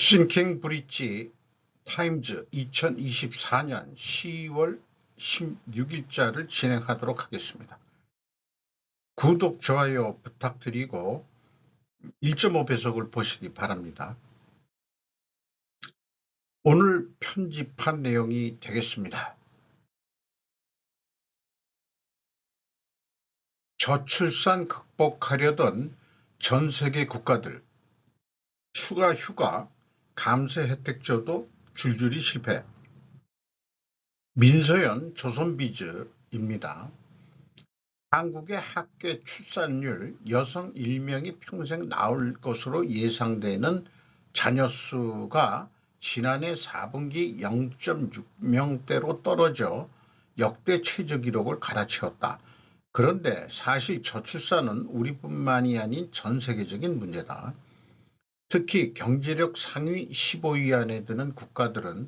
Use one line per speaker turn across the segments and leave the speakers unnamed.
싱킹 브릿지 타임즈 2024년 10월 16일자를 진행하도록 하겠습니다. 구독, 좋아요 부탁드리고 1.5배속을 보시기 바랍니다. 오늘 편집한 내용이 되겠습니다. 저출산 극복하려던 전 세계 국가들, 추가 휴가, 감세 혜택조도 줄줄이 실패. 민서연 조선비즈입니다. 한국의 합계 출산율 여성 1명이 평생 낳을 것으로 예상되는 자녀 수가 지난해 4분기 0.6명대로 떨어져 역대 최저 기록을 갈아치웠다. 그런데 사실 저출산은 우리뿐만이 아닌 전 세계적인 문제다. 특히 경제력 상위 15위 안에 드는 국가들은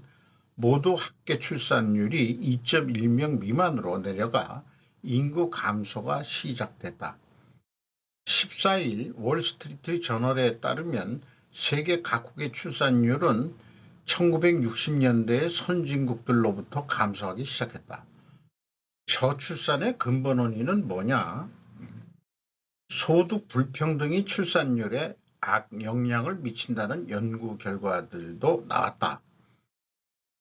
모두 합계 출산율이 2.1명 미만으로 내려가 인구 감소가 시작됐다. 14일 월스트리트 저널에 따르면 세계 각국의 출산율은 1960년대의 선진국들로부터 감소하기 시작했다. 저출산의 근본 원인은 뭐냐? 소득 불평등이 출산율에 악영향을 미친다는 연구 결과들도 나왔다.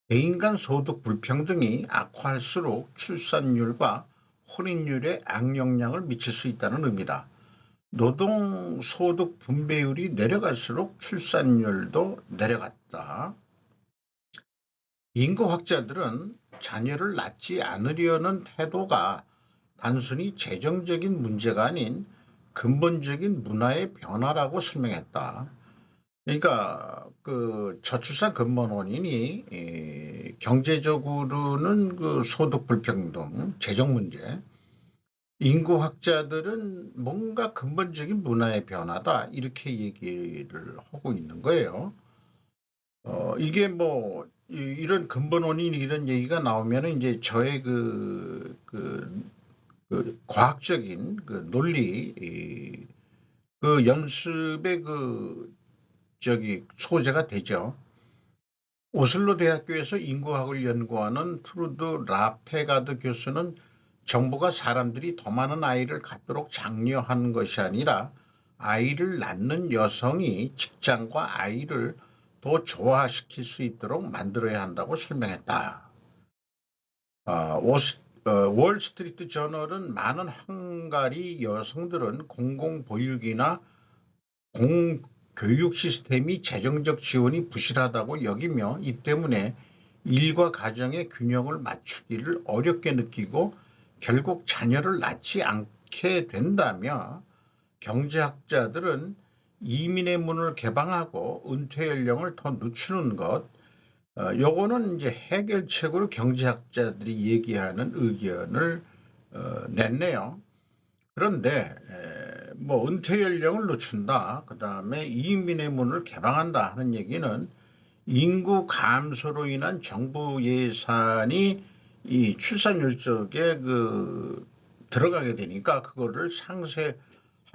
개인 간 소득 불평등이 악화할수록 출산율과 혼인율에 악영향을 미칠 수 있다는 의미다. 노동소득 분배율이 내려갈수록 출산율도 내려갔다. 인구학자들은 자녀를 낳지 않으려는 태도가 단순히 재정적인 문제가 아닌 근본적인 문화의 변화라고 설명했다. 그러니까 그 저출산 근본 원인이 경제적으로는 그 소득 불평등, 재정 문제, 인구학자들은 뭔가 근본적인 문화의 변화다 이렇게 얘기를 하고 있는 거예요. 이게 뭐 이런 근본 원인 이런 얘기가 나오면 이제 저의 그 과학적인 그 논리 그 연습의 소재가 되죠. 오슬로 대학교에서 인구학을 연구하는 트루드 라페가드 교수는 정부가 사람들이 더 많은 아이를 갖도록 장려하는 것이 아니라 아이를 낳는 여성이 직장과 아이를 더 조화시킬 수 있도록 만들어야 한다고 설명했다. 월스트리트 저널은 많은 헝가리 여성들은 공공보육이나 공교육 시스템이 재정적 지원이 부실하다고 여기며 이 때문에 일과 가정의 균형을 맞추기를 어렵게 느끼고 결국 자녀를 낳지 않게 된다며 경제학자들은 이민의 문을 개방하고 은퇴 연령을 더 늦추는 것, 요거는 이제 해결책으로 경제학자들이 얘기하는 의견을 냈네요. 그런데 뭐 은퇴 연령을 늦춘다, 그 다음에 이민의 문을 개방한다 하는 얘기는 인구 감소로 인한 정부 예산이 이 출산율 쪽에 들어가게 되니까 그거를 상쇄할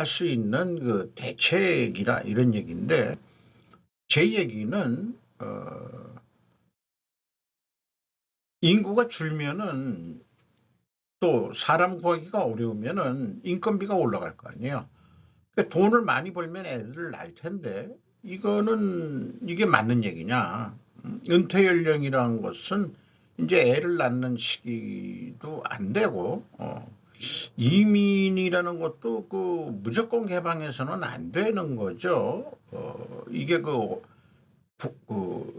수 있는 그 대책이라 이런 얘기인데, 제 얘기는 인구가 줄면은 또 사람 구하기가 어려우면은 인건비가 올라갈 거 아니에요. 그러니까 돈을 많이 벌면 애를 낳을 텐데 이게 맞는 얘기냐? 은퇴 연령이라는 것은 이제 애를 낳는 시기도 안 되고 이민이라는 것도 그 무조건 개방해서는 안 되는 거죠. 이게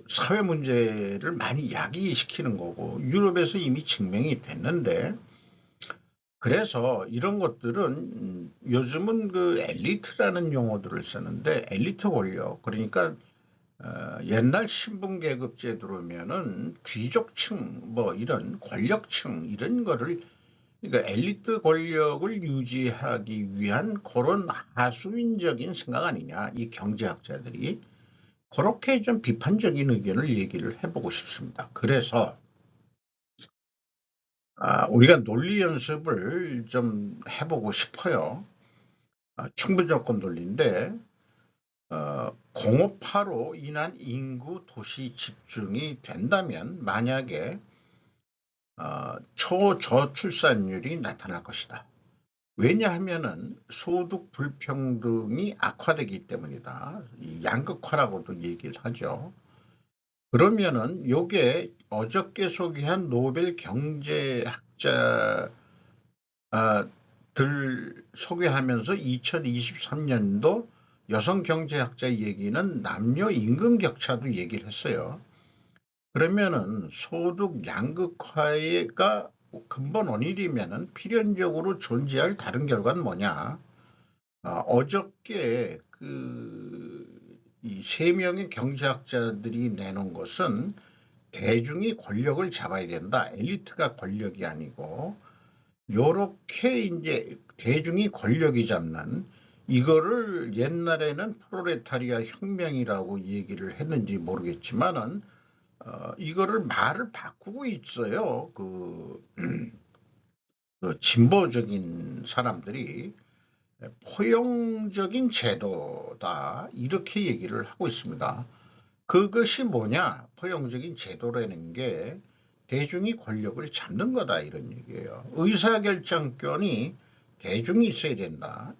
사회 문제를 많이 야기시키는 거고 유럽에서 이미 증명이 됐는데, 그래서 이런 것들은 요즘은 그 엘리트라는 용어들을 쓰는데 엘리트 권력, 그러니까 옛날 신분 계급 제도로면은 귀족층 뭐 이런 권력층 이런 거를, 그러니까 엘리트 권력을 유지하기 위한 그런 하수인적인 생각 아니냐 이 경제학자들이, 그렇게 좀 비판적인 의견을 얘기를 해보고 싶습니다. 그래서 우리가 논리 연습을 좀 해보고 싶어요. 충분조건 논리인데 공업화로 인한 인구 도시 집중이 된다면 만약에 초저출산율이 나타날 것이다. 왜냐하면은 소득 불평등이 악화되기 때문이다. 이 양극화라고도 얘기를 하죠. 그러면은 요게 어저께 소개한 노벨 경제학자 들 소개하면서 2023년도 여성 경제학자 얘기는 남녀 임금 격차도 얘기를 했어요. 그러면은 소득 양극화가 근본 원인이면은 필연적으로 존재할 다른 결과는 뭐냐? 어저께 이 세 명의 경제학자들이 내놓은 것은 대중이 권력을 잡아야 된다. 엘리트가 권력이 아니고 요렇게 이제 대중이 권력이 잡는 이거를 옛날에는 프롤레타리아 혁명이라고 얘기를 했는지 모르겠지만은 이거를 말을 바꾸고 있어요. 그 진보적인 사람들이 포용적인 제도다 이렇게 얘기를 하고 있습니다. 그것이 뭐냐? 포용적인 제도라는 게 대중이 권력을 잡는 거다 이런 얘기예요. 의사결정권이 대중이 있어야 된다.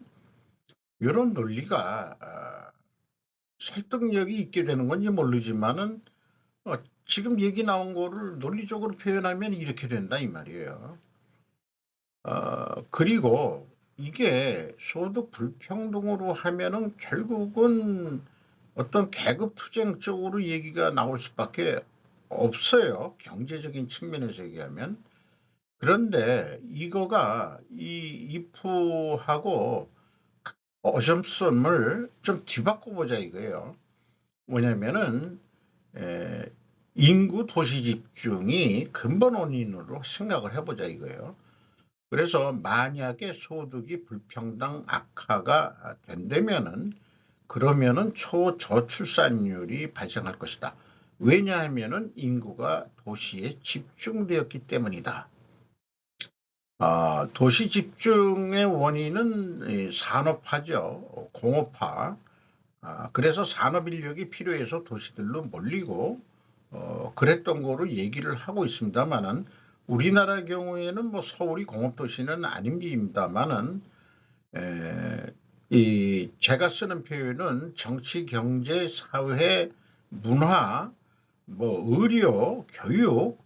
이런 논리가 설득력이 있게 되는 건지 모르지만은 지금 얘기 나온 거를 논리적으로 표현하면 이렇게 된다 이 말이에요. 그리고 이게 소득 불평등으로 하면은 결국은 어떤 계급 투쟁 쪽으로 얘기가 나올 수밖에 없어요. 경제적인 측면에서 얘기하면. 그런데 이거가 이 이프하고 어셈썸을 좀 뒤바꿔 보자 이거예요. 뭐냐면은 인구 도시 집중이 근본 원인으로 생각을 해보자 이거예요. 그래서 만약에 소득이 불평등 악화가 된다면은 그러면은 초저출산율이 발생할 것이다. 왜냐하면은 인구가 도시에 집중되었기 때문이다. 도시 집중의 원인은 산업화죠. 공업화. 그래서 산업 인력이 필요해서 도시들로 몰리고 그랬던 거로 얘기를 하고 있습니다만은 우리나라 경우에는 뭐 서울이 공업도시는 아닙니다만은 제가 쓰는 표현은 정치, 경제, 사회, 문화, 뭐 의료, 교육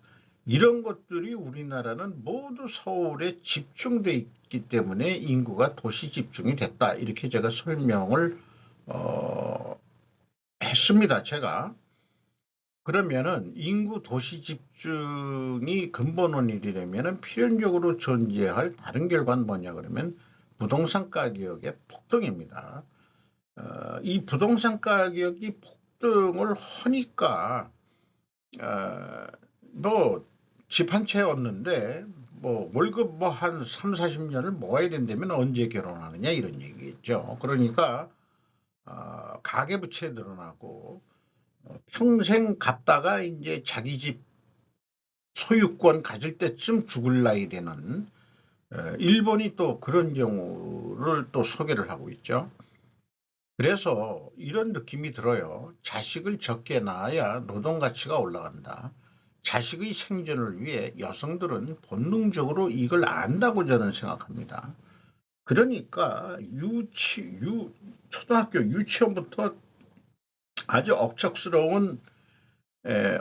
이런 것들이 우리나라는 모두 서울에 집중돼 있기 때문에 인구가 도시 집중이 됐다. 이렇게 제가 설명을 했습니다. 제가. 그러면은 인구 도시 집중이 근본 원인이라면은 필연적으로 존재할 다른 결과는 뭐냐 그러면 부동산 가격의 폭등입니다. 이 부동산 가격이 폭등을 하니까 뭐 집 한 채 얻는데 뭐 월급 뭐 한 3, 40년을 모아야 된다면 언제 결혼하느냐 이런 얘기겠죠. 그러니까 가계부채 늘어나고 평생 갚다가 이제 자기 집 소유권 가질 때쯤 죽을 나이 되는 일본이 또 그런 경우를 또 소개를 하고 있죠. 그래서 이런 느낌이 들어요. 자식을 적게 낳아야 노동 가치가 올라간다. 자식의 생존을 위해 여성들은 본능적으로 이걸 안다고 저는 생각합니다. 그러니까 초등학교 유치원부터 아주 억척스러운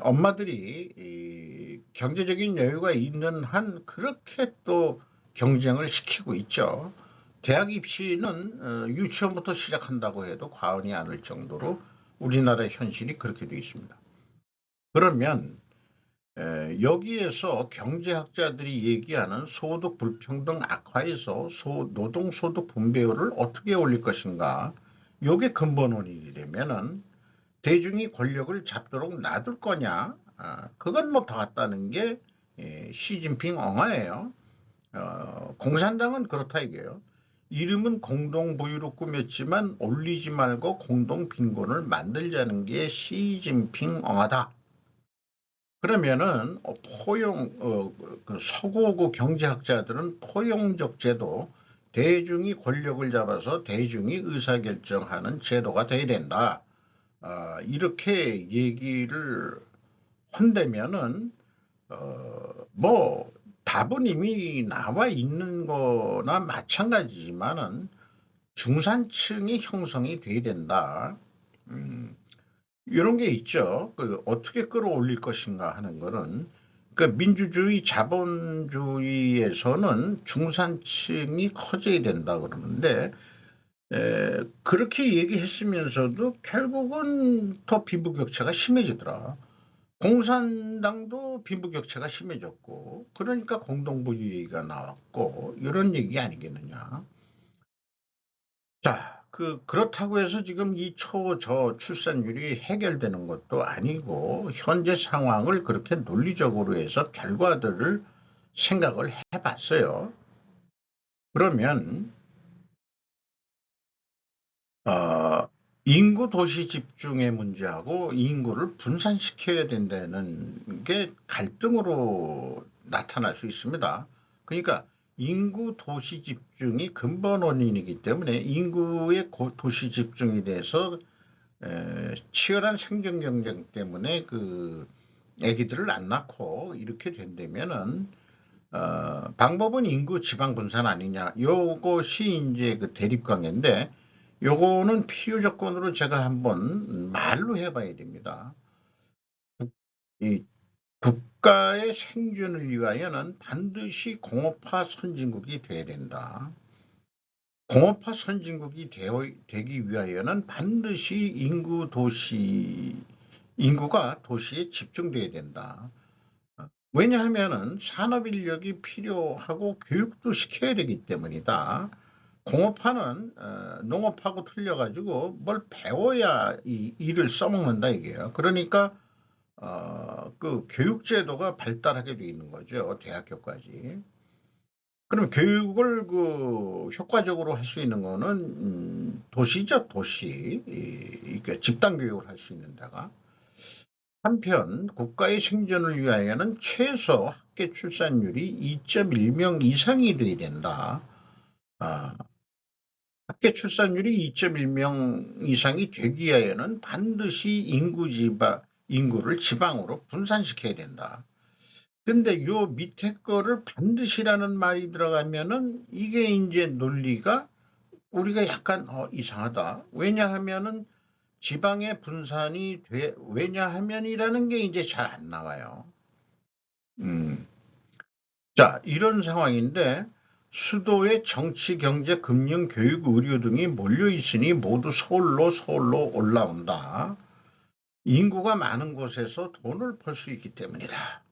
엄마들이 경제적인 여유가 있는 한 그렇게 또 경쟁을 시키고 있죠. 대학 입시는 유치원부터 시작한다고 해도 과언이 아닐 정도로 우리나라의 현실이 그렇게 되어 있습니다. 그러면 여기에서 경제학자들이 얘기하는 소득 불평등 악화에서 노동소득 분배율을 어떻게 올릴 것인가 이게 근본 원인이라면은 대중이 권력을 잡도록 놔둘 거냐 그건 뭐 다 같다는 게 시진핑 엉아예요. 공산당은 그렇다 이게요. 이름은 공동부유로 꾸몄지만 올리지 말고 공동빈곤을 만들자는 게 시진핑 엉아다. 그러면은 그 서구고 경제학자들은 포용적 제도, 대중이 권력을 잡아서 대중이 의사결정하는 제도가 돼야 된다. 이렇게 얘기를 한다면은 뭐 답은 이미 나와 있는 거나 마찬가지지만은 중산층이 형성이 돼야 된다. 이런 게 있죠. 어떻게 끌어올릴 것인가 하는 거는, 민주주의, 자본주의에서는 중산층이 커져야 된다 그러는데, 그렇게 얘기했으면서도 결국은 더 빈부격차가 심해지더라. 공산당도 빈부격차가 심해졌고, 그러니까 공동부유 얘기가 나왔고, 이런 얘기 아니겠느냐. 자, 그렇다고 해서 지금 이 초저출산율이 해결되는 것도 아니고, 현재 상황을 그렇게 논리적으로 해서 결과들을 생각을 해봤어요. 그러면, 인구 도시 집중의 문제하고 인구를 분산시켜야 된다는 게 갈등으로 나타날 수 있습니다. 그러니까 인구 도시 집중이 근본 원인이기 때문에 인구의 도시 집중에 대해서 치열한 생존 경쟁 때문에 애기들을 안 낳고 이렇게 된다면은 방법은 인구 지방 분산 아니냐. 요것이 이제 대립관계인데, 요거는 필요 조건으로 제가 한번 말로 해봐야 됩니다. 이 국가의 생존을 위하여는 반드시 공업화 선진국이 돼야 된다. 공업화 선진국이 되기 위하여는 반드시 인구가 도시에 집중돼야 된다. 왜냐하면은 산업 인력이 필요하고 교육도 시켜야 되기 때문이다. 공업화는 농업하고 틀려가지고 뭘 배워야 이 일을 써먹는다 이게요. 그러니까 교육제도가 발달하게 돼 있는 거죠. 대학교까지. 그럼 교육을 효과적으로 할 수 있는 거는 도시죠, 도시. 그러니까 집단 교육을 할 수 있는 데가. 한편 국가의 생존을 위하여는 최소 학계 출산율이 2.1명 이상이 돼야 된다. 학계 출산율이 2.1명 이상이 되기 위하여는 반드시 인구를 지방으로 분산시켜야 된다. 근데 요 밑에 거를 반드시라는 말이 들어가면은 이게 이제 논리가 우리가 약간 이상하다. 왜냐하면은 지방의 분산이 왜냐하면이라는 게 이제 잘 안 나와요. 자, 이런 상황인데 수도에 정치, 경제, 금융, 교육, 의료 등이 몰려 있으니 모두 서울로 올라온다. 인구가 많은 곳에서 돈을 벌 수 있기 때문이다.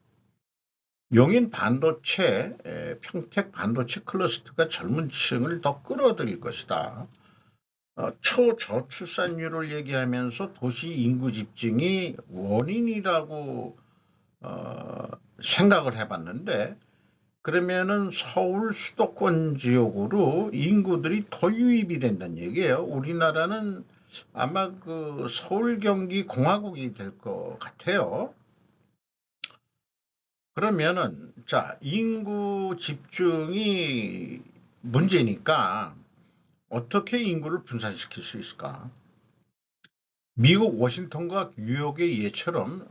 용인 반도체, 평택 반도체 클러스터가 젊은 층을 더 끌어들일 것이다. 초저출산율을 얘기하면서 도시 인구 집중이 원인이라고 생각을 해봤는데, 그러면은 서울 수도권 지역으로 인구들이 더 유입이 된다는 얘기예요. 우리나라는 아마 서울 경기 공화국이 될 것 같아요. 그러면은 자, 인구 집중이 문제니까 어떻게 인구를 분산시킬 수 있을까? 미국 워싱턴과 뉴욕의 예처럼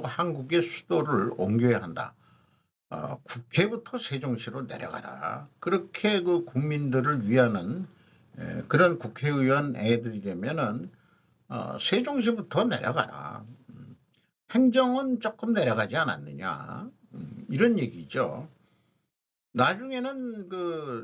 한국의 수도를 옮겨야 한다. 국회부터 세종시로 내려가라. 그렇게 국민들을 위하는 그런 국회의원 애들이 되면은 세종시부터 내려가라. 행정은 조금 내려가지 않았느냐. 이런 얘기죠. 나중에는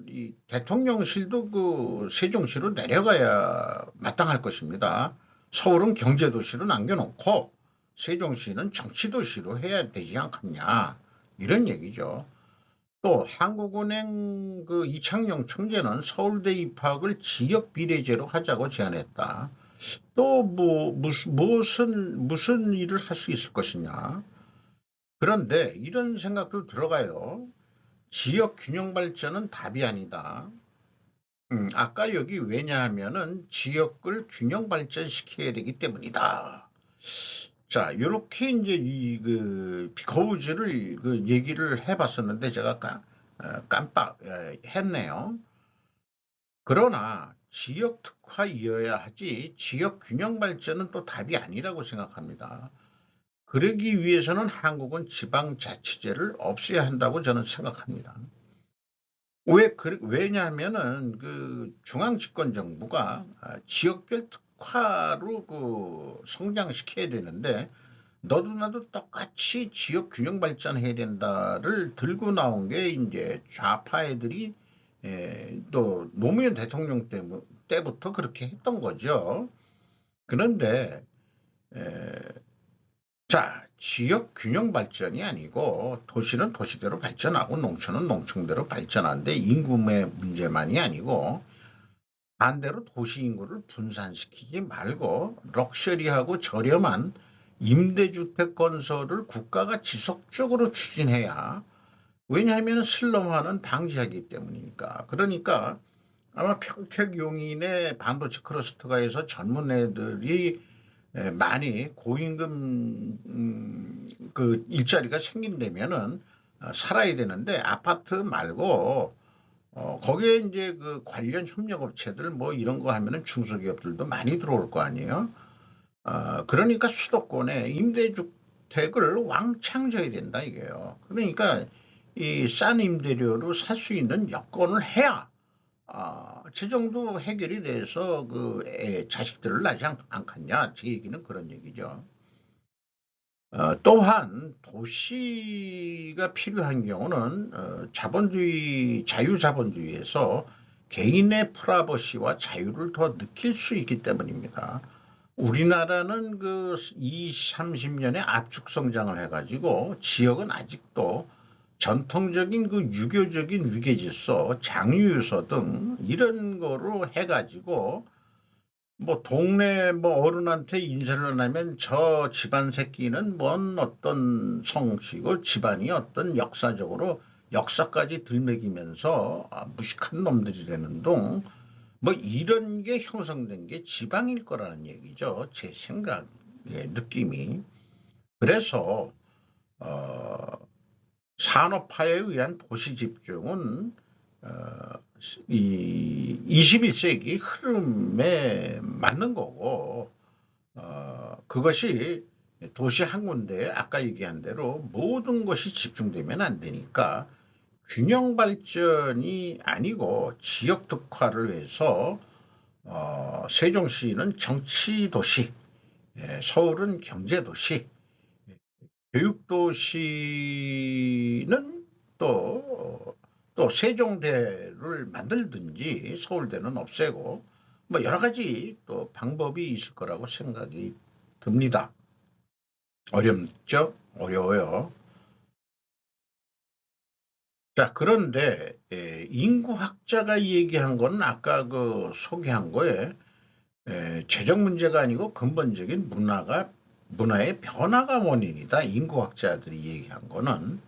이 대통령실도 세종시로 내려가야 마땅할 것입니다. 서울은 경제도시로 남겨놓고 세종시는 정치도시로 해야 되지 않겠냐. 이런 얘기죠. 또 한국은행 이창용 총재는 서울대 입학을 지역 비례제로 하자고 제안했다. 또 무슨 일을 할 수 있을 것이냐. 그런데 이런 생각도 들어가요. 지역 균형 발전은 답이 아니다. 아까 여기 왜냐하면은 지역을 균형 발전시켜야 되기 때문이다. 자, 이렇게 이제 비커우즈를 얘기를 해봤었는데 제가 깜빡 했네요. 그러나 지역 특화이어야 하지 지역 균형 발전은 또 답이 아니라고 생각합니다. 그러기 위해서는 한국은 지방자치제를 없애야 한다고 저는 생각합니다. 왜냐하면은 그 중앙 집권 정부가 지역별 특화로 성장시켜야 되는데 너도 나도 똑같이 지역 균형 발전해야 된다를 들고 나온 게 이제 좌파 애들이 또 노무현 대통령 때부터 그렇게 했던 거죠. 그런데 자, 지역 균형 발전이 아니고 도시는 도시대로 발전하고 농촌은 농촌대로 발전하는데 인구의 문제만이 아니고 반대로 도시 인구를 분산시키지 말고 럭셔리하고 저렴한 임대주택 건설을 국가가 지속적으로 추진해야, 왜냐하면 슬럼화는 방지하기 때문이니까. 그러니까 아마 평택 용인의 반도체 클러스터가에서 젊은 애들이 많이 고임금 그 일자리가 생긴다면은 살아야 되는데 아파트 말고 거기에 이제 그 관련 협력업체들 뭐 이런 거 하면은 중소기업들도 많이 들어올 거 아니에요. 그러니까 수도권에 임대주택을 왕창 줘야 된다 이게요. 그러니까 이 싼 임대료로 살 수 있는 여건을 해야 재정도 해결이 돼서 자식들을 낳지 않겠냐. 제 얘기는 그런 얘기죠. 또한 도시가 필요한 경우는 자유자본주의에서 개인의 프라이버시와 자유를 더 느낄 수 있기 때문입니다. 우리나라는 그 20, 30년의 압축 성장을 해가지고 지역은 아직도 전통적인 그 유교적인 위계질서, 장유유서 등 이런 거로 해가지고 뭐 동네 뭐 어른한테 인사를 안 하면 저 집안 새끼는 뭔 어떤 성씨고 집안이 어떤 역사적으로 역사까지 들먹이면서 무식한 놈들이라는 둥 뭐 이런 게 형성된 게 지방일 거라는 얘기죠. 제 생각의 느낌이. 그래서 어, 산업화에 의한 도시 집중은 어, 이 21세기 흐름에 맞는 거고 그것이 도시 한 군데에 아까 얘기한 대로 모든 것이 집중되면 안 되니까 균형 발전이 아니고 지역 특화를 위해서 세종시는 정치 도시, 서울은 경제 도시, 교육 도시는 또 세종대를 만들든지 서울대는 없애고 뭐 여러 가지 또 방법이 있을 거라고 생각이 듭니다. 어렵죠? 어려워요. 자, 그런데 인구학자가 얘기한 거는 아까 그 소개한 거에 재정 문제가 아니고 근본적인 문화의 변화가 원인이다. 인구학자들이 얘기한 거는.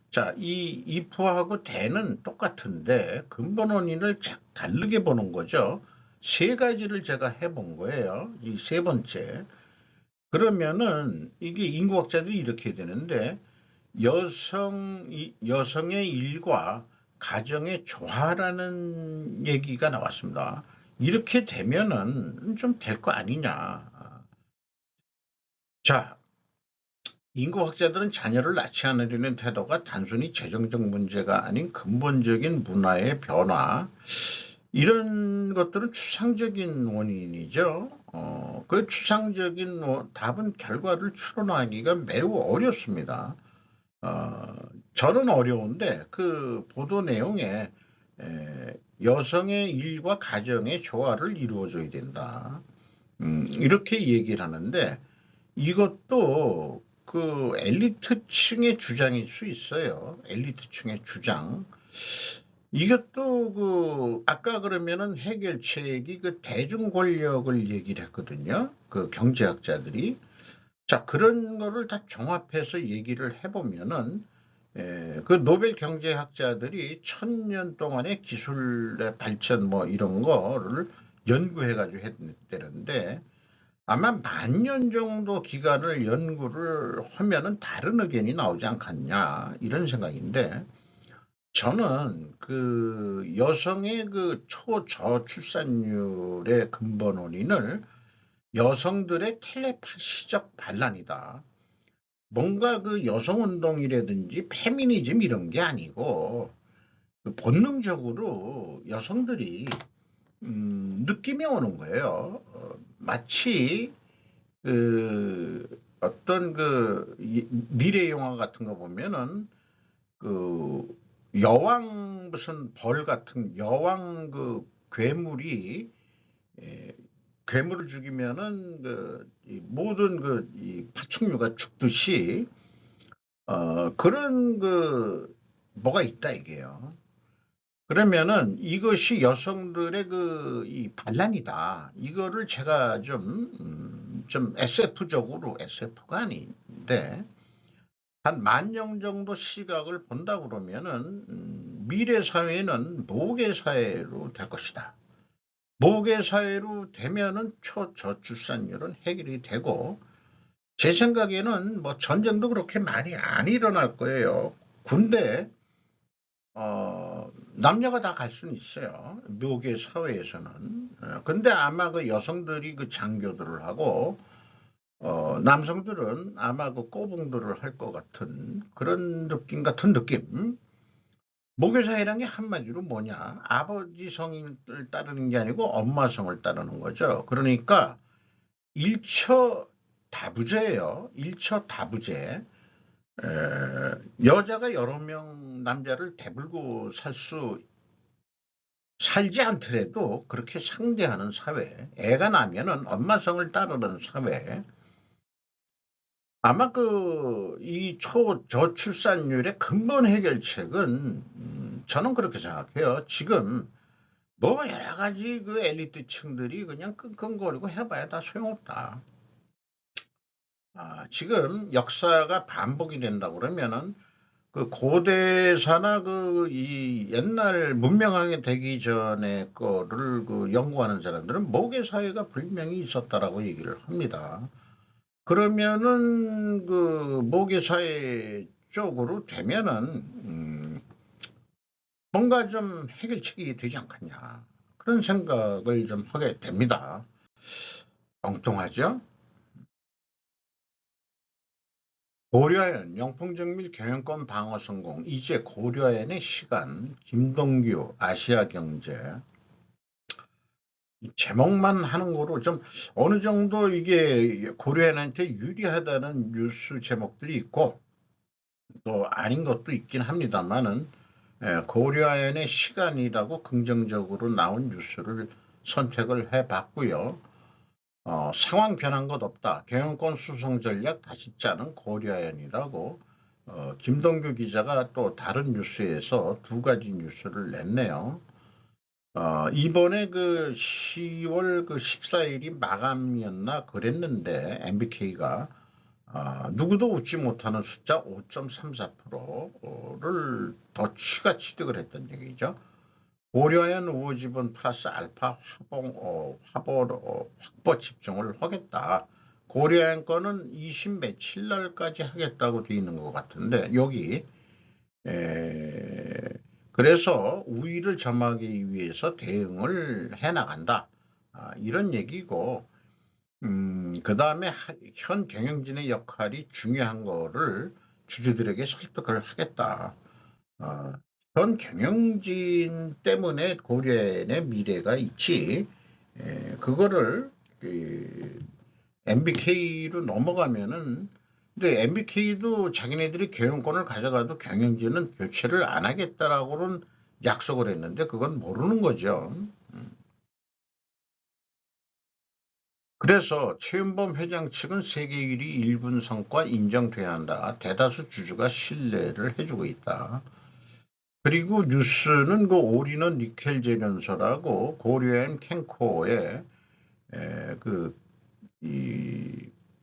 자, 이 if하고 대는 똑같은데 근본 원인을 다르게 보는 거죠. 세 가지를 제가 해본 거예요. 이 세 번째. 그러면은 이게 인구학자들이 이렇게 되는데 여성의 일과 가정의 조화라는 얘기가 나왔습니다. 이렇게 되면은 좀 될 거 아니냐. 자, 인구학자들은 자녀를 낳지 않으려는 태도가 단순히 재정적 문제가 아닌 근본적인 문화의 변화, 이런 것들은 추상적인 원인이죠. 그 추상적인 답은 결과를 추론하기가 매우 어렵습니다. 어, 저는 어려운데 그 보도 내용에 여성의 일과 가정의 조화를 이루어줘야 된다. 이렇게 얘기를 하는데 이것도 그 엘리트층의 주장일 수 있어요. 엘리트층의 주장. 이것도 아까 그러면은 해결책이 그 대중 권력을 얘기를 했거든요. 그 경제학자들이. 자, 그런 거를 다 종합해서 얘기를 해보면은 그 노벨 경제학자들이 1000년 동안의 기술의 발전 뭐 이런 거를 연구해가지고 했다는데 아마 10,000년 정도 기간을 연구를 하면은 다른 의견이 나오지 않겠냐 이런 생각인데 저는 그 여성의 그 초저출산율의 근본 원인을 여성들의 텔레파시적 반란이다. 뭔가 그 여성운동이라든지 페미니즘 이런 게 아니고 그 본능적으로 여성들이 느낌이 오는 거예요. 마치 그 어떤 그 미래 영화 같은 거 보면은 그 여왕 무슨 벌 같은 여왕 그 괴물이 괴물을 죽이면은 이 모든 이 파충류가 죽듯이 그런 뭐가 있다 이게요. 그러면은 이것이 여성들의 이 반란이다. 이거를 제가 좀 SF적으로 SF가 아닌데 한 10,000년 정도 시각을 본다 그러면은 미래 사회는 모계 사회로 될 것이다. 모계 사회로 되면은 초저출산율은 해결이 되고 제 생각에는 뭐 전쟁도 그렇게 많이 안 일어날 거예요. 군대 남녀가 다 갈 수는 있어요. 묘계 사회에서는. 근데 아마 그 여성들이 그 장교들을 하고 남성들은 아마 그 꼬붕들을 할 것 같은 그런 느낌 같은 느낌. 모교사회란 게 한마디로 뭐냐? 아버지 성을 따르는 게 아니고 엄마 성을 따르는 거죠. 그러니까 일처다부제예요. 일처다부제. 여자가 여러 명 남자를 대불고 살지 않더라도 그렇게 상대하는 사회. 애가 나면은 엄마 성을 따르는 사회. 아마 이 저출산율의 근본 해결책은 저는 그렇게 생각해요. 지금 뭐 여러 가지 그 엘리트층들이 그냥 끙끙거리고 해봐야 다 소용없다. 지금 역사가 반복이 된다 그러면은 그 고대사나 이 옛날 문명하게 되기 전에 거를 그 연구하는 사람들은 모계 사회가 분명히 있었다라고 얘기를 합니다. 그러면은 그 모계 사회 쪽으로 되면은 뭔가 좀 해결책이 되지 않겠냐 그런 생각을 좀 하게 됩니다. 엉뚱하죠? 고려아연 영풍정밀 경영권 방어 성공 이제 고려아연의 시간 김동규 아시아경제 제목만 하는 거로 좀 어느 정도 이게 고려아연한테 유리하다는 뉴스 제목들이 있고 또 아닌 것도 있긴 합니다만은 고려아연의 시간이라고 긍정적으로 나온 뉴스를 선택을 해봤고요. 상황 변한 것 없다. 경영권 수송 전략 다시 짜는 고려아연이라고 김동규 기자가 또 다른 뉴스에서 두 가지 뉴스를 냈네요. 이번에 그 10월 그 14일이 마감이었나 그랬는데 MBK가 누구도 웃지 못하는 숫자 5.34%를 더 추가 취득을 했던 얘기죠. 고려아연 우호 지분 플러스 알파 확보 집중을 하겠다. 고려아연 거는 20 며칠 날까지 하겠다고 돼 있는 것 같은데 여기 그래서 우위를 점하기 위해서 대응을 해나간다. 이런 얘기고 그 다음에 현 경영진의 역할이 중요한 거를 주주들에게 설득을 하겠다. 현 경영진 때문에 고려의 미래가 있지. 그거를 MBK로 넘어가면은 근데 MBK도 자기네들이 경영권을 가져가도 경영진은 교체를 안 하겠다라고는 약속을 했는데 그건 모르는 거죠. 그래서 최윤범 회장 측은 세계 1위 1군 성과 인정돼야 한다. 대다수 주주가 신뢰를 해주고 있다. 그리고 뉴스는 그 올인원 니켈 재련소라고 고려엔 캔코에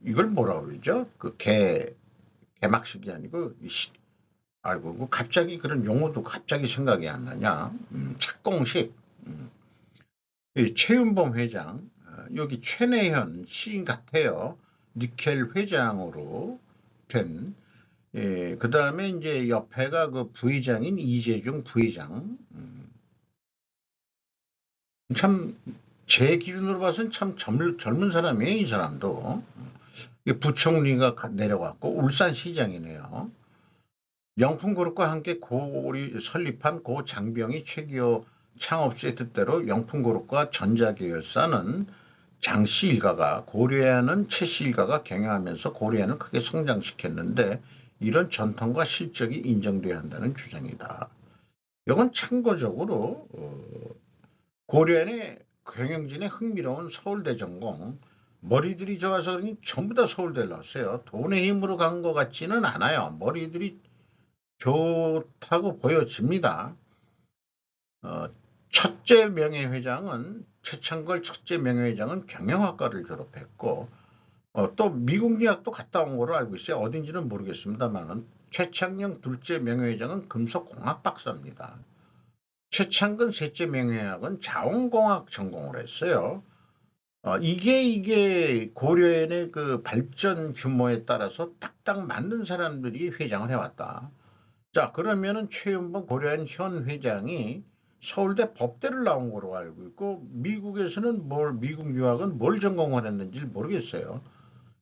이걸 뭐라 그러죠? 개막식이 아니고 아이고 갑자기 그런 용어도 갑자기 생각이 안 나냐? 착공식. 이 최윤범 회장 여기 최내현 시인 같아요. 니켈 회장으로 된 예, 그 다음에 이제 옆에가 그 부회장인 이재중 부회장. 참, 제 기준으로 봐서는 참 젊은 사람이에요, 이 사람도. 부총리가 내려갔고, 울산시장이네요. 영풍그룹과 함께 고리 설립한 고 장병희 최기호 창업주의 뜻대로 영풍그룹과 전자계열사는 장씨 일가가 고려해하는 최씨 일가가 경영하면서 고려해는 크게 성장시켰는데 이런 전통과 실적이 인정돼야 한다는 주장이다. 이건 참고적으로 고려인의 경영진의 흥미로운 서울대 전공 머리들이 좋아서 그러니 전부 다 서울대를 나왔어요. 돈의 힘으로 간 것 같지는 않아요. 머리들이 좋다고 보여집니다. 첫째 명예회장은 최창걸 첫째 명예회장은 경영학과를 졸업했고 또 미국 유학도 갔다 온 거로 알고 있어요. 어딘지는 모르겠습니다만은 최창영 둘째 명예회장은 금속공학 박사입니다. 최창근 셋째 명예학은 자원공학 전공을 했어요. 이게 고려인의 그 발전 규모에 따라서 딱딱 맞는 사람들이 회장을 해왔다. 자, 그러면은 최윤봉 고려인 현 회장이 서울대 법대를 나온 거로 알고 있고, 미국에서는 미국 유학은 뭘 전공을 했는지 모르겠어요.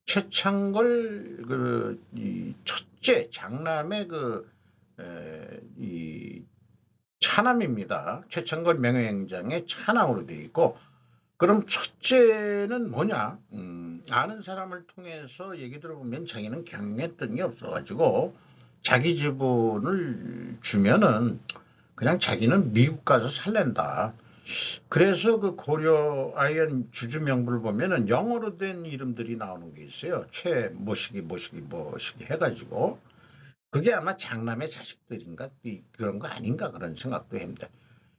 최창걸, 이 첫째, 장남의 이 차남입니다. 최창걸 명예회장의 차남으로 되어 있고, 그럼 첫째는 뭐냐? 아는 사람을 통해서 얘기 들어보면 자기는 경영했던 게 없어가지고 자기 지분을 주면은 그냥 자기는 미국 가서 살랜다. 그래서 그 고려 아이언 주주 명부를 보면은 영어로 된 이름들이 나오는 게 있어요. 최 뭐시기 해가지고 그게 아마 장남의 자식들인가 그런 거 아닌가 그런 생각도 합니다.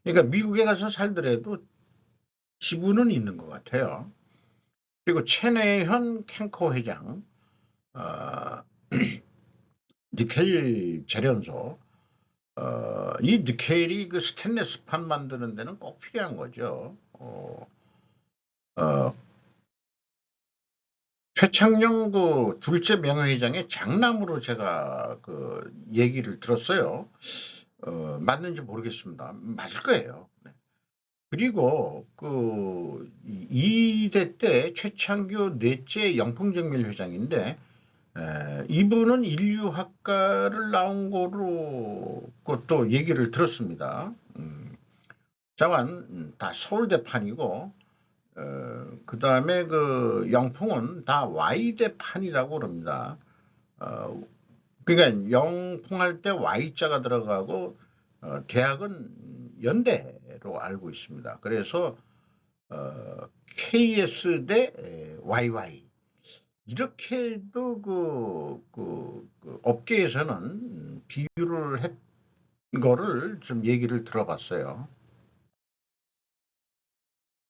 그러니까 미국에 가서 살더라도 지분은 있는 것 같아요. 그리고 최내현 캔커 회장, 어, 니켈 재련소, 이 니켈이 그 스테인리스판 만드는 데는 꼭 필요한 거죠. 어, 최창영 그 둘째 명예회장의 장남으로 제가 그 얘기를 들었어요. 맞는지 모르겠습니다. 맞을 거예요. 네. 그리고 그 2대 때 최창규 넷째 영풍정밀 회장인데 이분은 인류학과를 나온 거로 또 얘기를 들었습니다. 자만 다 서울대판이고 그 다음에 그 영풍은 다 Y대판이라고 그럽니다. 그러니까 영풍할 때 Y자가 들어가고 대학은 연대로 알고 있습니다. 그래서 KS 대 YY 이렇게도 그 업계에서는 비유를 했 거를 좀 얘기를 들어봤어요.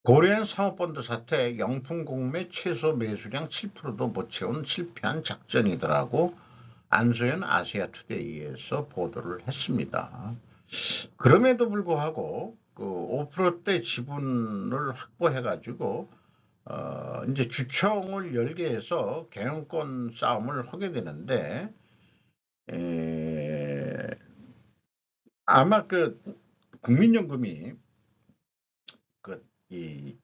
고려한 사모펀드 사태 영풍 공매 최소 매수량 7%도 못 채운 실패한 작전이더라고 안소연 아시아투데이에서 보도를 했습니다. 그럼에도 불구하고 그 5%대 지분을 확보해가지고 이제 주총을 열게 해서 경영권 싸움을 하게 되는데 아마 그 국민연금이 이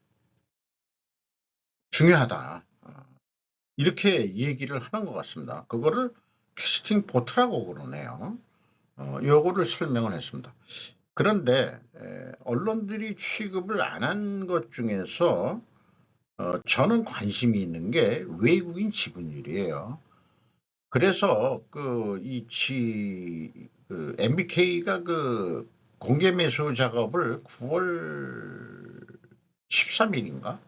중요하다 이렇게 얘기를 하는 것 같습니다. 그거를 캐스팅 보트라고 그러네요. 요거를 설명을 했습니다. 그런데 언론들이 취급을 안 한 것 중에서 저는 관심이 있는 게 외국인 지분율이에요. 그래서 MBK가 그 공개 매수 작업을 9월 13일인가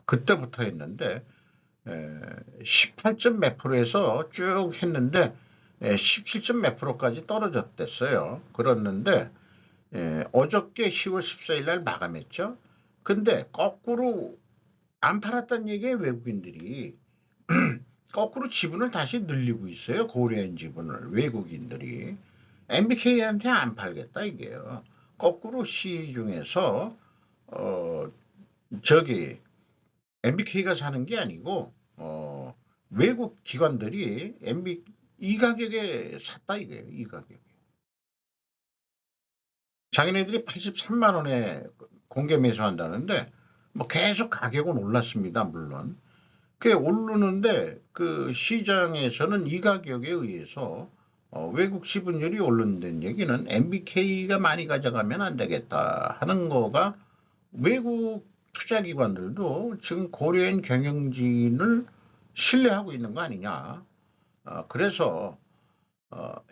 그때부터 했는데 18점 몇 프로에서 쭉 했는데 17점 몇 프로까지 떨어졌댔어요. 그랬는데 어저께 10월 14일 날 마감했죠. 근데 거꾸로 안 팔았다는 얘기에 외국인들이 거꾸로 지분을 다시 늘리고 있어요. 고려인 지분을 외국인들이 MBK한테 안 팔겠다 이게요. 거꾸로 시중에서 저기 MBK가 사는 게 아니고 외국 기관들이 이 가격에 샀다 이거예요. 이 가격에. 자기네들이 83만 원에 공개 매수한다는데 뭐 계속 가격은 올랐습니다. 물론. 꽤 오르는데 그 시장에서는 이 가격에 의해서 외국 지분율이 오른다는 얘기는 MBK가 많이 가져가면 안 되겠다 하는 거가 외국 투자기관들도 지금 고려인 경영진을 신뢰하고 있는 거 아니냐. 그래서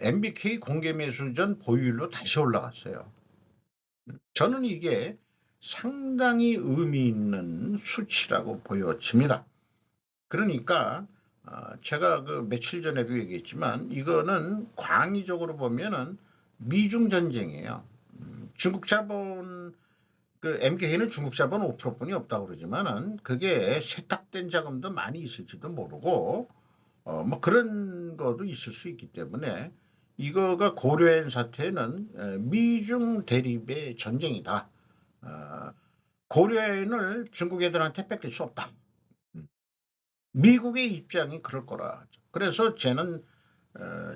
MBK 공개 매수 전 보유율로 다시 올라갔어요. 저는 이게 상당히 의미 있는 수치라고 보여집니다. 그러니까 제가 그 며칠 전에도 얘기했지만 이거는 광의적으로 보면은 미중 전쟁이에요. 중국 자본 그 MK는 중국 자본 5%뿐이 없다고 그러지만은 그게 세탁된 자금도 많이 있을지도 모르고 뭐 그런 것도 있을 수 있기 때문에 이거가 고려한 사태는 미중 대립의 전쟁이다. 고려인을 중국 애들한테 뺏길 수 없다. 미국의 입장이 그럴 거라. 그래서 쟤는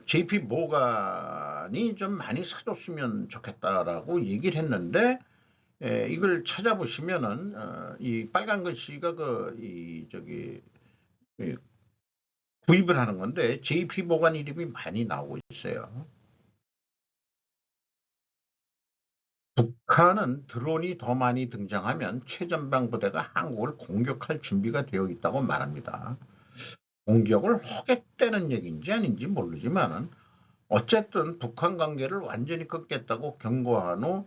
JP 모간이 좀 많이 사줬으면 좋겠다라고 얘기를 했는데 이걸 찾아보시면은 이 빨간 글씨가 구입을 하는 건데 JP 모간 이름이 많이 나오고 있어요. 북한은 드론이 더 많이 등장하면 최전방 부대가 한국을 공격할 준비가 되어 있다고 말합니다. 공격을 하겠다는 얘기인지 아닌지 모르지만은 어쨌든 북한 관계를 완전히 끊겠다고 경고한 후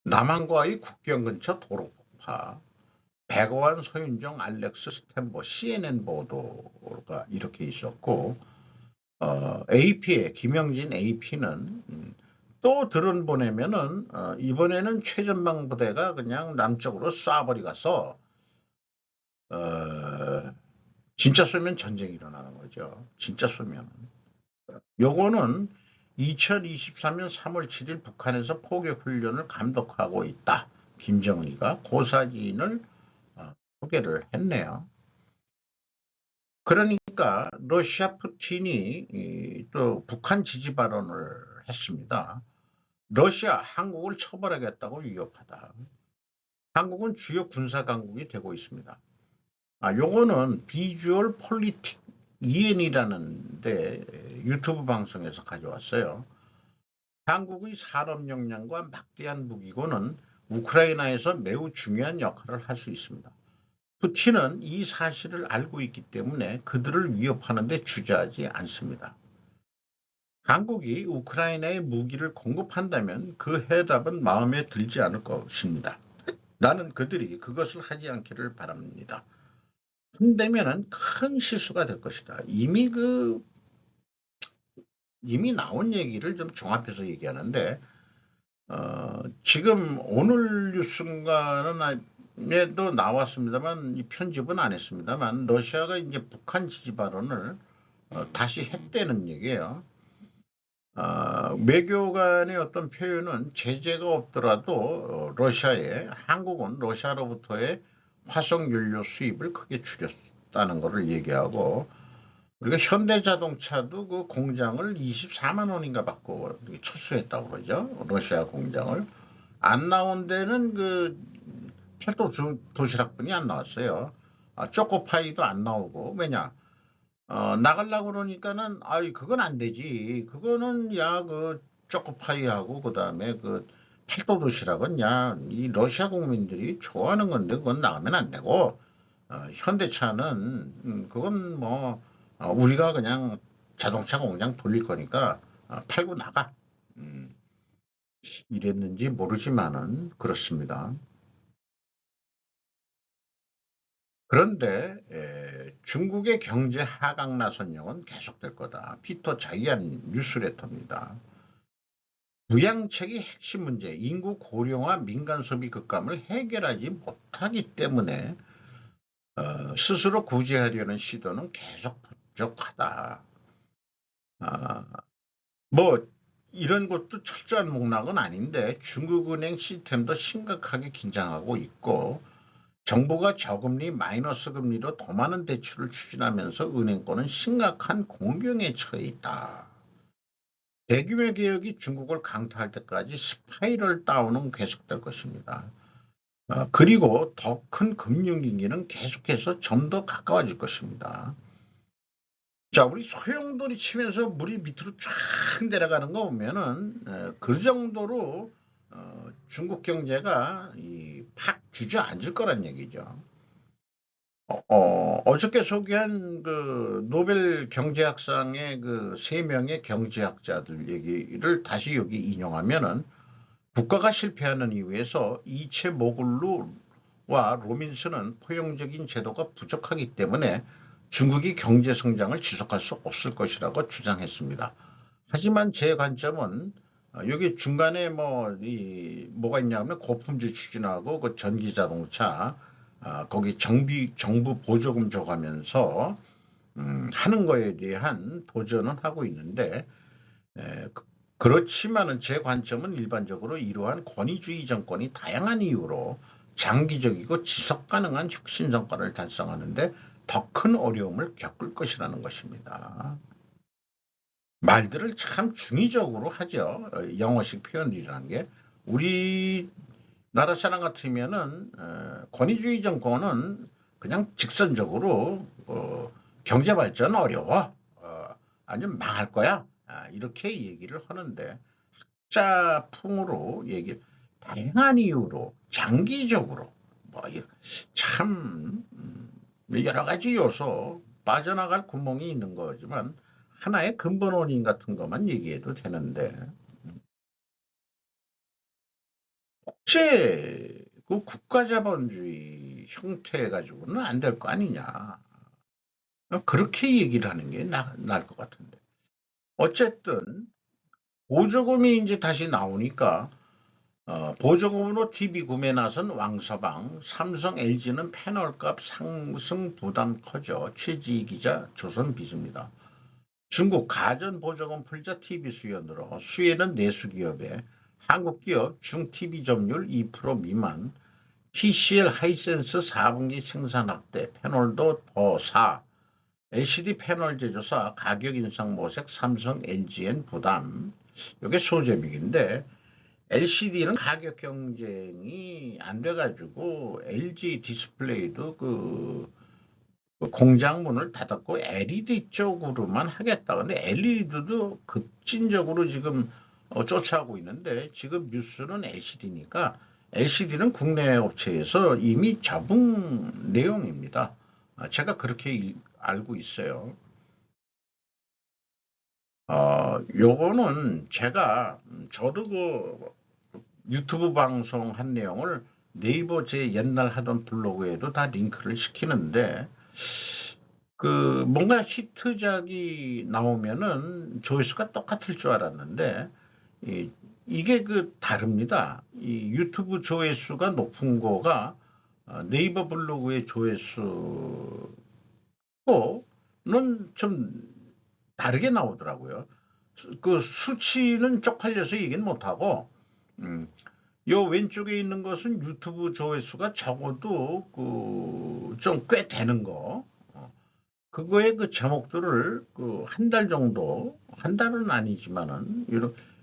남한과의 국경 근처 도로 폭파, 백오한 서윤정 알렉스 스탠버 CNN 보도가 이렇게 있었고 AP에 김영진 AP는 또 드론 보내면은 이번에는 최전방 부대가 그냥 남쪽으로 쏴버리가서 진짜 쏘면 전쟁이 일어나는 거죠. 진짜 쏘면. 요거는 2023년 3월 7일 북한에서 포격 훈련을 감독하고 있다. 김정은이가 고사진을 소개를 했네요. 그러니까 러시아 푸틴이 또 북한 지지 발언을 했습니다. 러시아 한국을 처벌하겠다고 위협하다. 한국은 주요 군사 강국이 되고 있습니다. 요거는 비주얼 폴리틱 EN이라는 데 유튜브 방송에서 가져왔어요. 한국의 산업 역량과 막대한 무기고는 우크라이나에서 매우 중요한 역할을 할 수 있습니다. 푸틴은 이 사실을 알고 있기 때문에 그들을 위협하는 데 주저하지 않습니다. 한국이 우크라이나에 무기를 공급한다면 그 해답은 마음에 들지 않을 것입니다. 나는 그들이 그것을 하지 않기를 바랍니다. 한다면은 큰 실수가 될 것이다. 이미 나온 얘기를 좀 종합해서 얘기하는데 지금 오늘 뉴스간에도 나왔습니다만 이 편집은 안 했습니다만 러시아가 이제 북한 지지 발언을 다시 했다는 얘기예요. 외교 간의 어떤 표현은 제재가 없더라도 러시아에 한국은 러시아로부터의 화석 연료 수입을 크게 줄였다는 것을 얘기하고 우리가 현대자동차도 그 공장을 24만 원인가 받고 철수했다고 그러죠. 러시아 공장을. 안 나온 데는 그 팔도 도시락분이 안 나왔어요. 초코파이도 안 나오고 왜냐 나가려고 그러니까는 그건 안 되지. 그거는 그 초코파이하고 그다음에 그 팔도 도시락은 이 러시아 국민들이 좋아하는 건데 그건 나가면 안 되고 현대차는 그건 뭐 우리가 그냥 자동차 공장 돌릴 거니까 팔고 나가. 이랬는지 모르지만은 그렇습니다. 그런데 중국의 경제 하강 나선령은 계속될 거다. 피터 자이안 뉴스레터입니다. 부양책의 핵심 문제, 인구 고령화 민간 소비 급감을 해결하지 못하기 때문에 스스로 구제하려는 시도는 계속 부족하다. 뭐 이런 것도 철저한 목락은 아닌데 중국은행 시스템도 심각하게 긴장하고 있고 정부가 저금리 마이너스 금리로 더 많은 대출을 추진하면서 은행권은 심각한 공경에 처해 있다. 대규모 개혁이 중국을 강타할 때까지 스파이럴 다운은 계속될 것입니다. 그리고 더 큰 금융위기는 계속해서 좀 더 가까워질 것입니다. 자, 우리 소용돌이 치면서 물이 밑으로 쫙 내려가는 거 보면은 그 정도로 중국 경제가 팍 주저앉을 거란 얘기죠. 어저께 소개한 그 노벨 경제학상의 그 3명의 경제학자들 얘기를 다시 여기 인용하면은 국가가 실패하는 이유에서 이체모글루와 로민스는 포용적인 제도가 부족하기 때문에 중국이 경제 성장을 지속할 수 없을 것이라고 주장했습니다. 하지만 제 관점은 여기 중간에 뭐가 있냐면 고품질 추진하고 그 전기 자동차 거기 정부 보조금 줘가면서 하는 거에 대한 도전은 하고 있는데 그렇지만은 제 관점은 일반적으로 이러한 권위주의 정권이 다양한 이유로 장기적이고 지속 가능한 혁신 성과를 달성하는데 더 큰 어려움을 겪을 것이라는 것입니다. 말들을 참 중의적으로 하죠. 영어식 표현들이라는 게. 우리나라 사람 같으면은 권위주의 정권은 그냥 직선적으로 경제 발전 어려워. 아니면 망할 거야. 이렇게 얘기를 하는데 학자풍으로 다양한 이유로 장기적으로 참 여러 가지 요소 빠져나갈 구멍이 있는 거지만 하나의 근본 원인 같은 것만 얘기해도 되는데 국제 그 국가자본주의 형태 가지고는 안 될 거 아니냐. 그렇게 얘기를 하는 게 나을 것 같은데. 어쨌든 보조금이 이제 다시 나오니까 보조금으로 TV 구매 나선 왕서방, 삼성, LG는 패널값 상승 부담 커져. 최지희 기자, 조선비즈입니다. 중국 가전 보조금 풀자 TV 수요 늘어. 수혜는 내수기업에 한국 기업 중 TV 점유율 2% 미만. TCL 하이센스 4분기 생산 확대. 패널도 더 사. LCD 패널 제조사 가격 인상 모색. 삼성, LGN 부담. 이게 소재비인데 LCD는 가격 경쟁이 안 돼가지고 LG 디스플레이도 그 공장 문을 닫았고 LED 쪽으로만 하겠다. 근데 LED도 급진적으로 지금 쫓아오고 있는데 지금 뉴스는 LCD니까 LCD는 국내 업체에서 이미 접은 내용입니다. 제가 그렇게 알고 있어요. 요거는 제가 저도 그 유튜브 방송 한 내용을 네이버 제 옛날 하던 블로그에도 다 링크를 시키는데 그 뭔가 히트작이 나오면은 조회수가 똑같을 줄 알았는데 이게 그 다릅니다. 이 유튜브 조회수가 높은 거가 네이버 블로그의 조회수는 좀 다르게 나오더라고요. 그 수치는 쪽팔려서 얘기는 못하고 요 왼쪽에 있는 것은 유튜브 조회수가 적어도 그 좀 꽤 되는 거. 그거의 그 제목들을 그 한 달 정도, 한 달은 아니지만은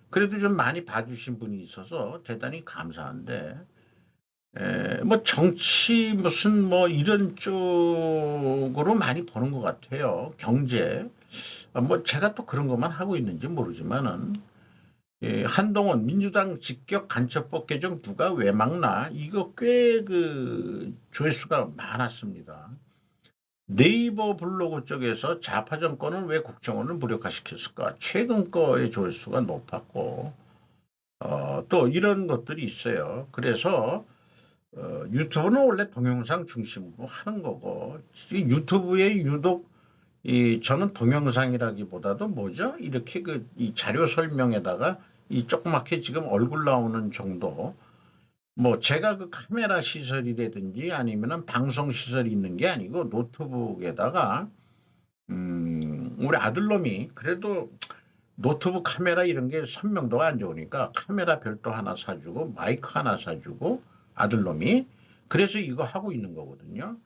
그래도 좀 많이 봐주신 분이 있어서 대단히 감사한데 뭐 정치 무슨 뭐 이런 쪽으로 많이 보는 것 같아요. 경제. 뭐 제가 또 그런 것만 하고 있는지 모르지만은 한동훈 민주당 직격 간첩법 개정 누가 왜 막나 이거 꽤 그 조회수가 많았습니다. 네이버 블로그 쪽에서 좌파 정권은 왜 국정원을 무력화시켰을까? 최근 거의 조회수가 높았고 또 이런 것들이 있어요. 그래서 유튜브는 원래 동영상 중심으로 하는 거고 유튜브에 유독 저는 동영상이라기보다도 뭐죠? 이렇게 이 자료 설명에다가 이 조그맣게 지금 얼굴 나오는 정도. 뭐 제가 그 카메라 시설이라든지 아니면은 방송 시설이 있는 게 아니고 노트북에다가 우리 아들놈이 그래도 노트북 카메라 이런 게 선명도가 안 좋으니까 카메라 별도 하나 사주고 마이크 하나 사주고 아들놈이 그래서 이거 하고 있는 거거든요.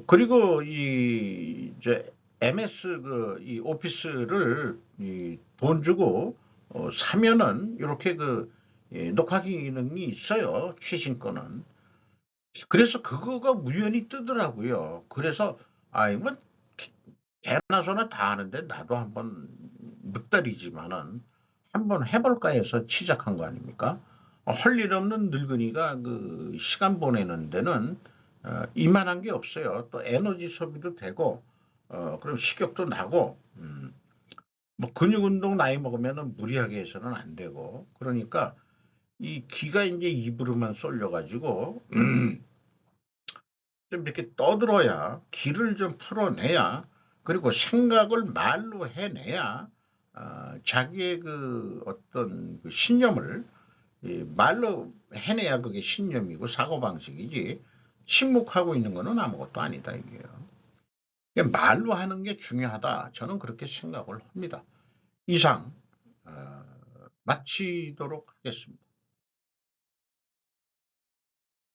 그리고 이제 MS 이 오피스를 돈 주고 사면은 이렇게 녹화 기능이 있어요. 최신 거는. 그래서 그거가 우연히 뜨더라고요. 그래서 뭐 개나 소나 다 하는데 나도 한번 늑다리지만은 한번 해볼까 해서 시작한 거 아닙니까? 할 일 없는 늙은이가 시간 보내는 데는 이만한 게 없어요. 또 에너지 소비도 되고 그럼 식욕도 나고 뭐 근육 운동 나이 먹으면은 무리하게 해서는 안 되고 그러니까 이 기가 이제 입으로만 쏠려 가지고 좀 이렇게 떠들어야 기를 좀 풀어내야 그리고 생각을 말로 해내야 자기의 어떤 신념을 말로 해내야 그게 신념이고 사고방식이지 침묵하고 있는 거는 아무것도 아니다 이게요. 말로 하는 게 중요하다. 저는 그렇게 생각을 합니다. 이상 마치도록 하겠습니다.